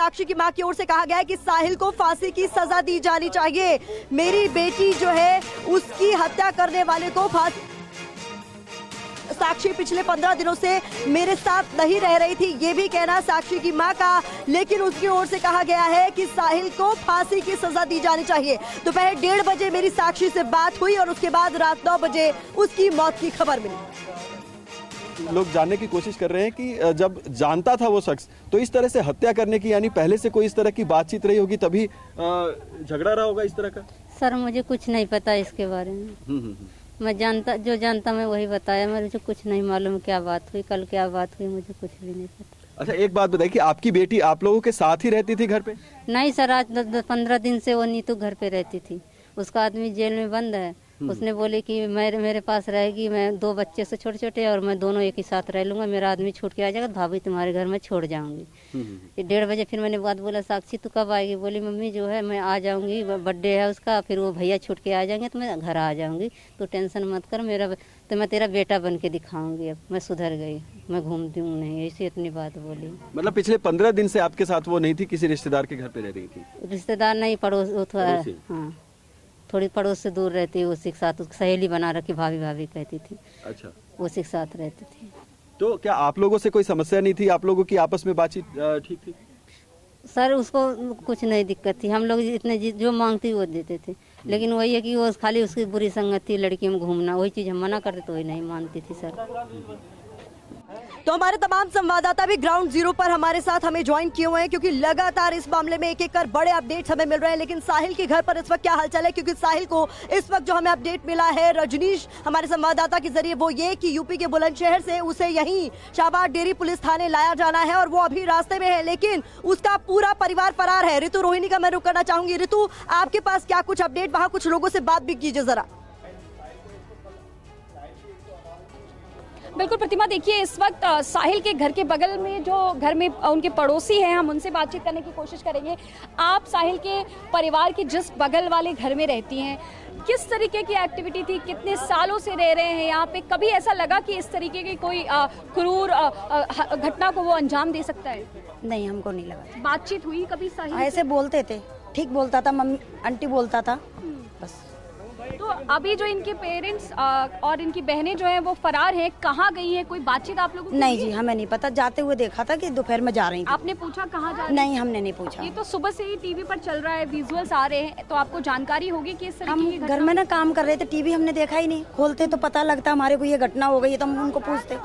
साक्षी की मां की ओर से कहा गया है कि साहिल को फांसी की सजा दी जानी चाहिए। मेरी बेटी जो है उसकी हत्या करने वाले को फांसी। साक्षी पिछले 15 दिनों से मेरे साथ नहीं रह रही थी, ये भी कहना साक्षी की मां का, लेकिन उसकी ओर से कहा गया है कि साहिल को फांसी की सजा दी जानी चाहिए। दोपहर 1:30 बजे मेरी साक्षी से बात हुई और उसके बाद रात 9 बजे उसकी मौत की खबर मिली। लोग जानने की कोशिश कर रहे हैं कि जब जानता था वो शख्स तो इस तरह से हत्या करने की, यानी पहले से कोई इस तरह की बातचीत रही होगी तभी झगड़ा रहा होगा इस तरह का। सर मुझे कुछ नहीं पता इसके बारे में। मैं जो जानता मैं वही बताया, मुझे कुछ नहीं मालूम क्या बात हुई, कल क्या बात हुई, मुझे कुछ भी नहीं पता। अच्छा, एक बात बताइए कि आपकी बेटी आप लोगों के साथ ही रहती थी घर पे? नहीं सर, आज 15 दिन से वो नीतू घर पे रहती थी। उसका आदमी जेल में बंद है। उसने बोली कि मेरे पास रहेगी, मैं 2 बच्चे से छोटे छोटे और मैं दोनों एक ही साथ रह लूंगा, मेरा आदमी छूट के आ जाएगा, भाभी तुम्हारे घर में छोड़ जाऊंगी। 1:30 बजे फिर मैंने बात बोला, साक्षी तू कब आएगी? बोली मम्मी जो है मैं आ जाऊंगी, बर्थडे है उसका, फिर वो भैया छूट के आ जाएंगे तो मैं घर आ जाऊंगी, तो टेंशन मत कर, तो मैं तेरा बेटा बन के दिखाऊंगी। अब मैं सुधर गई, मैं घूमती हूँ नहीं, ऐसी इतनी बात बोली। मतलब पिछले 15 दिन से आपके साथ वो नहीं थी, किसी रिश्तेदार के घर पे रह रही थी? रिश्तेदार नहीं, पड़ोस, हाँ थोड़ी पड़ोस से दूर रहती है, उसी के साथ सहेली बना रखी, भाभी भाभी कहती थी। अच्छा, उसी के साथ रहती थी। तो क्या आप लोगों से कोई समस्या नहीं थी? आप लोगों की आपस में बातचीत ठीक थी? सर उसको कुछ नहीं दिक्कत थी, हम लोग इतने जो मांगती वो देते थे, लेकिन वही है कि वो खाली उसकी बुरी संगत थी, लड़की में घूमना, वही चीज़ हम मना करते तो वही नहीं मानती थी सर। तो हमारे तमाम संवाददाता भी ग्राउंड जीरो पर हमारे साथ हमें ज्वाइन किए हुए हैं, क्योंकि लगातार इस मामले में एक कर बड़े अपडेट्स हमें मिल रहे हैं। लेकिन साहिल के घर पर इस वक्त क्या हालचाल है, क्योंकि साहिल को इस वक्त जो हमें अपडेट मिला है रजनीश हमारे संवाददाता के जरिए, वो ये कि यूपी के बुलंदशहर से उसे यहीं शाहबाद डेयरी पुलिस थाने लाया जाना है और वो अभी रास्ते में है, लेकिन उसका पूरा परिवार फरार है। ऋतु रोहिणी का मैं रुख करना चाहूंगी। ऋतु, आपके पास क्या कुछ अपडेट, वहां कुछ लोगों से बात भी कीजिए जरा। बिल्कुल प्रतिमा, देखिए इस वक्त साहिल के घर के बगल में जो घर में उनके पड़ोसी हैं, हम उनसे बातचीत करने की कोशिश करेंगे। आप साहिल के परिवार के जिस बगल वाले घर में रहती हैं, किस तरीके की एक्टिविटी थी, कितने सालों से रह रहे हैं यहाँ पे? कभी ऐसा लगा कि इस तरीके की कोई क्रूर घटना को वो अंजाम दे सकता है? नहीं, हमको नहीं लगा। बातचीत हुई कभी साहिल? ऐसे बोलते थे, ठीक बोलता था, मम्मी आंटी बोलता था बस। तो अभी जो इनके पेरेंट्स और इनकी बहनें जो हैं वो फरार हैं, कहाँ गई हैं? कोई बातचीत आप लोगों को? नहीं जी, हमें नहीं पता, जाते हुए देखा था कि दोपहर में जा रही थी। आपने पूछा कहाँ जा रही? नहीं, हमने नहीं पूछा। ये तो सुबह से ही टीवी पर चल रहा है, विजुअल्स आ रहे हैं, तो आपको जानकारी होगी कि इस तरह हम की घर में ना काम कर रहे थे, टीवी हमने देखा ही नहीं, खोलते तो पता लगता हमारे को ये घटना हो गई है तो हम उनको पूछते।